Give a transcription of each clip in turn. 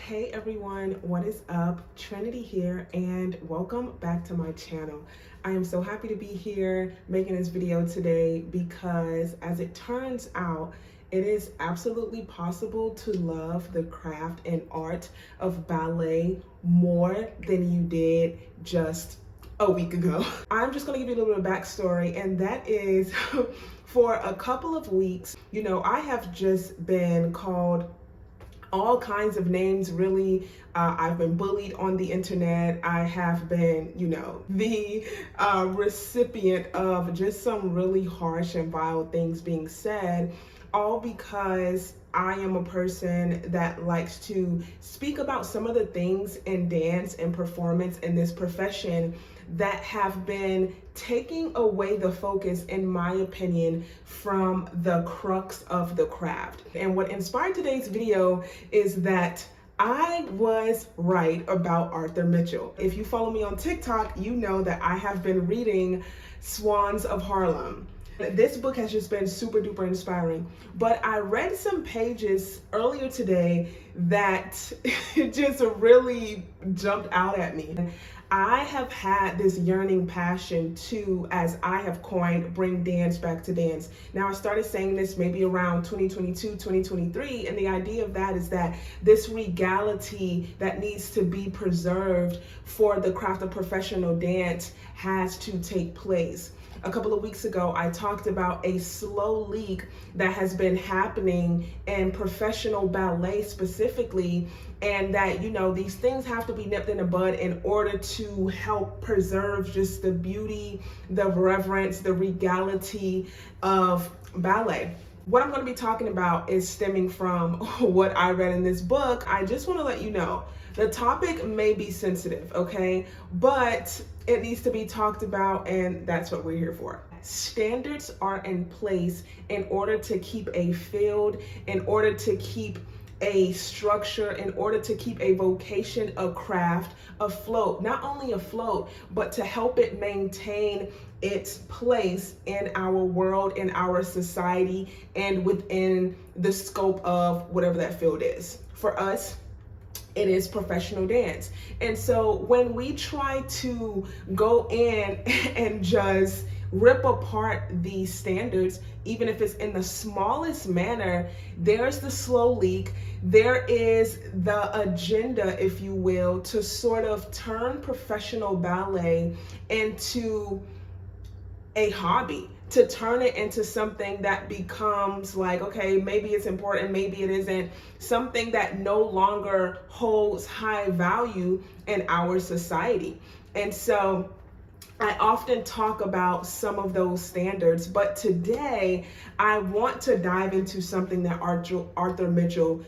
Hey everyone, what is up? Trinity here, and welcome back to my channel. I am so happy to be here making this video today because, as it turns out, it is absolutely possible to love the craft and art of ballet more than you did just a week ago. I'm just gonna give you a little bit of backstory, and that is for a couple of weeks, I have just been called all kinds of names, really. I've been bullied on the internet. I have been, the recipient of just some really harsh and vile things being said, all because I am a person that likes to speak about some of the things in dance and performance in this profession that have been taking away the focus, in my opinion, from the crux of the craft. And what inspired today's video is that I was right about Arthur Mitchell. If you follow me on TikTok, you know that I have been reading Swans of Harlem. This book has just been super duper inspiring, but I read some pages earlier today that just really jumped out at me. I have had this yearning passion to, as I have coined, bring dance back to dance. Now, I started saying this maybe around 2022, 2023, and the idea of that is that this regality that needs to be preserved for the craft of professional dance has to take place. A couple of weeks ago, I talked about a slow leak that has been happening in professional ballet specifically, and that, these things have to be nipped in the bud in order to help preserve just the beauty, the reverence, the regality of ballet. What I'm going to be talking about is stemming from what I read in this book. I just want to let you know, the topic may be sensitive, okay? But it needs to be talked about, and that's what we're here for. Standards are in place in order to keep a field, in order to keep a structure, in order to keep a vocation, a craft afloat. Not only afloat, but to help it maintain its place in our world, in our society, and within the scope of whatever that field is. For us, it is professional dance. And so when we try to go in and just rip apart these standards, even if it's in the smallest manner, there's the slow leak. There is the agenda, if you will, to sort of turn professional ballet into a hobby, to turn it into something that becomes like, okay, maybe it's important, maybe it isn't, something that no longer holds high value in our society. And so I often talk about some of those standards, but today I want to dive into something that Arthur Mitchell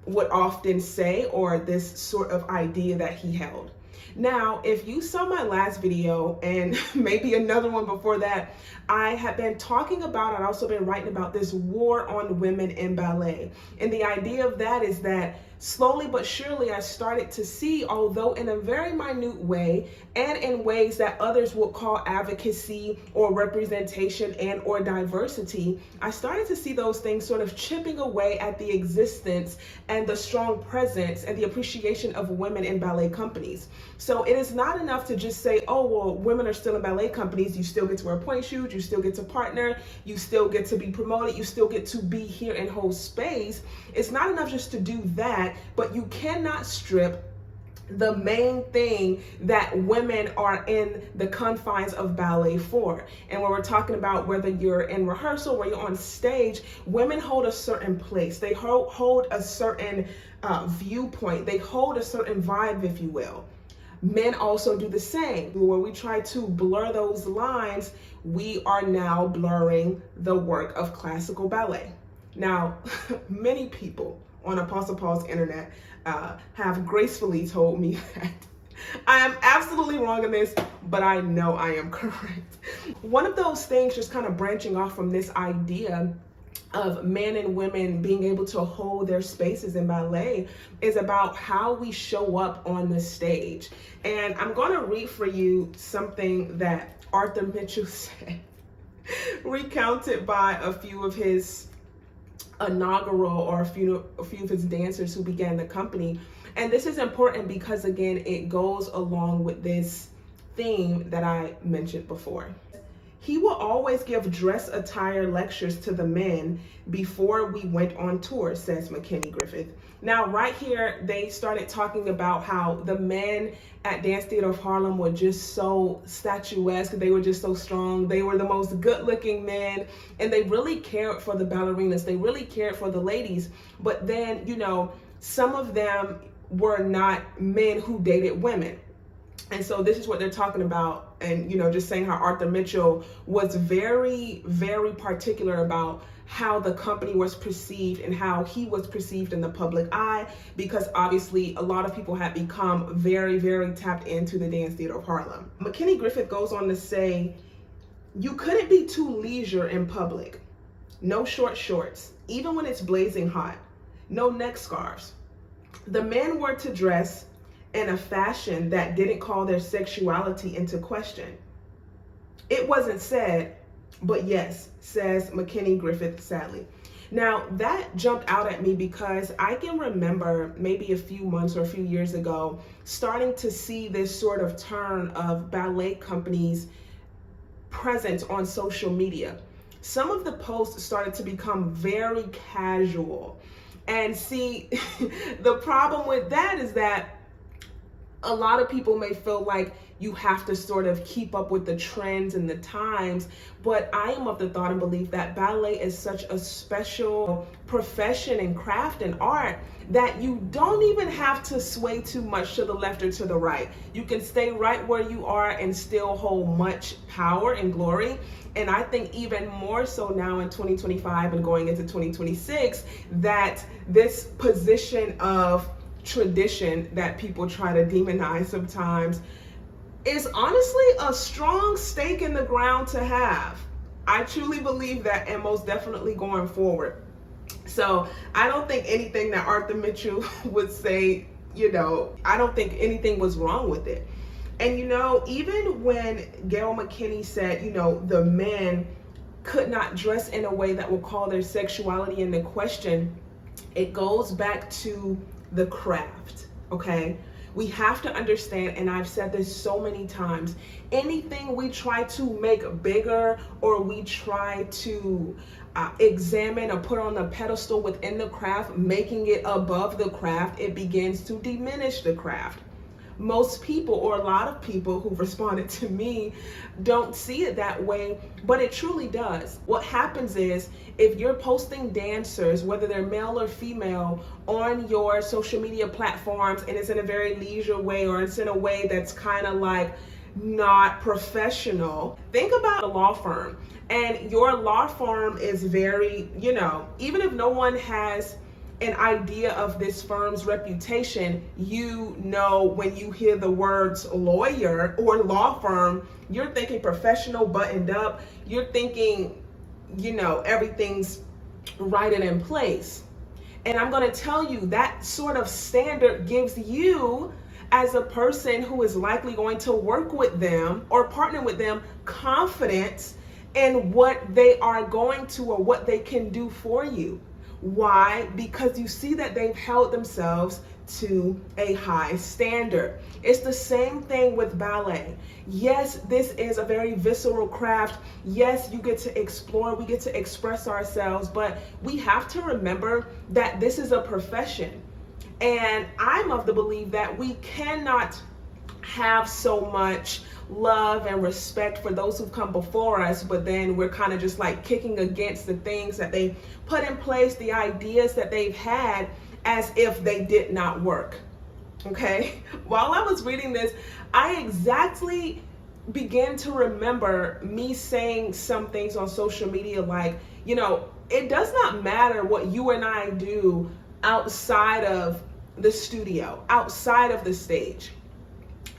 would often say, or this sort of idea that he held. Now, if you saw my last video and maybe another one before that, I have been talking about, I've also been writing about this war on women in ballet. And the idea of that is that slowly but surely I started to see, although in a very minute way and in ways that others would call advocacy or representation and or diversity, I started to see those things sort of chipping away at the existence and the strong presence and the appreciation of women in ballet companies. So it is not enough to just say, oh, well, women are still in ballet companies. You still get to wear pointe shoes. You still get to partner. You still get to be promoted. You still get to be here and hold space. It's not enough just to do that, but you cannot strip the main thing that women are in the confines of ballet for. And when we're talking about whether you're in rehearsal, where you're on stage, women hold a certain place. They hold a certain viewpoint. They hold a certain vibe, if you will. Men also do the same. When we try to blur those lines, we are now blurring the work of classical ballet. Now, many people on Apostle Paul's internet have gracefully told me that I am absolutely wrong in this, but I know I am correct. One of those things, just kind of branching off from this idea of men and women being able to hold their spaces in ballet, is about how we show up on the stage. And I'm going to read for you something that Arthur Mitchell said, recounted by a few of his inaugural or a few of his dancers who began the company. And this is important because, again, it goes along with this theme that I mentioned before. He will always give dress attire lectures to the men before we went on tour, says McKinney Griffith. Now, right here, they started talking about how the men at Dance Theater of Harlem were just so statuesque. They were just so strong. They were the most good-looking men, and they really cared for the ballerinas. They really cared for the ladies. But then, you know, some of them were not men who dated women. And so this is what they're talking about, and, you know, just saying how Arthur Mitchell was very, very particular about how the company was perceived and how he was perceived in the public eye, because obviously a lot of people had become very, very tapped into the Dance Theater of Harlem. McKinney Griffith goes on to say, you couldn't be too leisure in public. No short shorts, even when it's blazing hot. No neck scarves. The men were to dress in a fashion that didn't call their sexuality into question. It wasn't said, but yes, says McKinney Griffith sadly. Now, that jumped out at me because I can remember maybe a few months or a few years ago starting to see this sort of turn of ballet companies' presence on social media. Some of the posts started to become very casual. And see, the problem with that is that a lot of people may feel like you have to sort of keep up with the trends and the times, but I am of the thought and belief that ballet is such a special profession and craft and art that you don't even have to sway too much to the left or to the right. You can stay right where you are and still hold much power and glory. And I think even more so now in 2025 and going into 2026, that this position of tradition that people try to demonize sometimes is honestly a strong stake in the ground to have. I truly believe that, and most definitely going forward. So I don't think anything that Arthur Mitchell would say, you know, I don't think anything was wrong with it. And, you know, even when Gail McKinney said, you know, the men could not dress in a way that would call their sexuality into question, it goes back to the craft, okay? We have to understand, and I've said this so many times, anything we try to make bigger or we try to examine or put on a pedestal within the craft, making it above the craft, it begins to diminish the craft. Most people, or a lot of people who responded to me, don't see it that way, but it truly does. What happens is, if you're posting dancers, whether they're male or female, on your social media platforms, and it's in a very leisure way, or it's in a way that's kind of like not professional, think about a law firm. And your law firm is very, you know, even if no one has an idea of this firm's reputation, you know, when you hear the words lawyer or law firm, you're thinking professional, buttoned up. You're thinking, you know, everything's right and in place. And I'm going to tell you that sort of standard gives you, as a person who is likely going to work with them or partner with them, confidence in what they are going to or what they can do for you. Why? Because you see that they've held themselves to a high standard. It's the same thing with ballet. Yes, this is a very visceral craft. Yes, you get to explore, we get to express ourselves, but we have to remember that this is a profession. And I'm of the belief that we cannot have so much love and respect for those who've come before us, but then we're kind of just like kicking against the things that they put in place, the ideas that they've had, as if they did not work. Okay, while I was reading this, I exactly began to remember me saying some things on social media like, you know, it does not matter what you and I do outside of the studio, outside of the stage.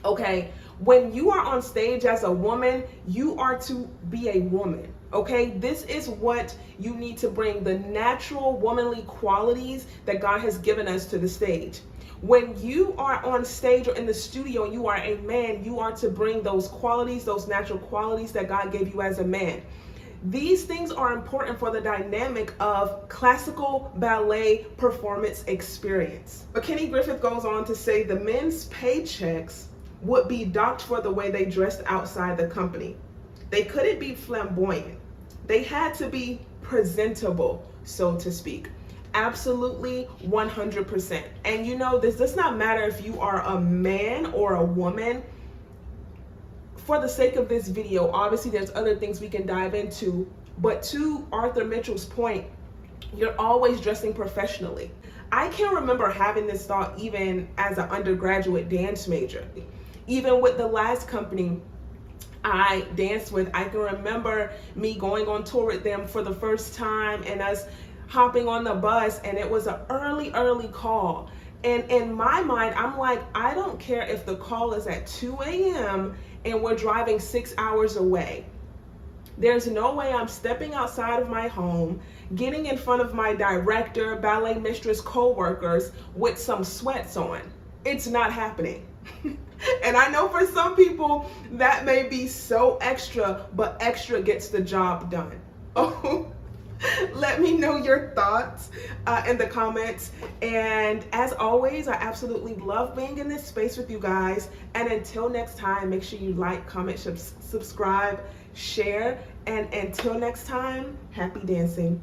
Okay, when you are on stage as a woman, you are to be a woman. Okay, this is what you need to bring, the natural womanly qualities that God has given us to the stage. When you are on stage or in the studio and you are a man, you are to bring those qualities, those natural qualities that God gave you as a man. These things are important for the dynamic of classical ballet performance experience. But Kenny Griffith goes on to say the men's paychecks would be docked for the way they dressed outside the company. They couldn't be flamboyant. They had to be presentable, so to speak. Absolutely 100%. And you know, this does not matter if you are a man or a woman. For the sake of this video, obviously there's other things we can dive into, but to Arthur Mitchell's point, you're always dressing professionally. I can remember having this thought even as an undergraduate dance major. Even with the last company I danced with, I can remember me going on tour with them for the first time and us hopping on the bus, and it was an early call. And in my mind, I'm like, I don't care if the call is at 2 a.m. and we're driving 6 hours away. There's no way I'm stepping outside of my home, getting in front of my director, ballet mistress, co-workers with some sweats on. It's not happening. And I know for some people that may be so extra, but extra gets the job done. Oh, let me know your thoughts in the comments. And as always, I absolutely love being in this space with you guys. And until next time, make sure you like, comment, subscribe, share. And until next time, happy dancing.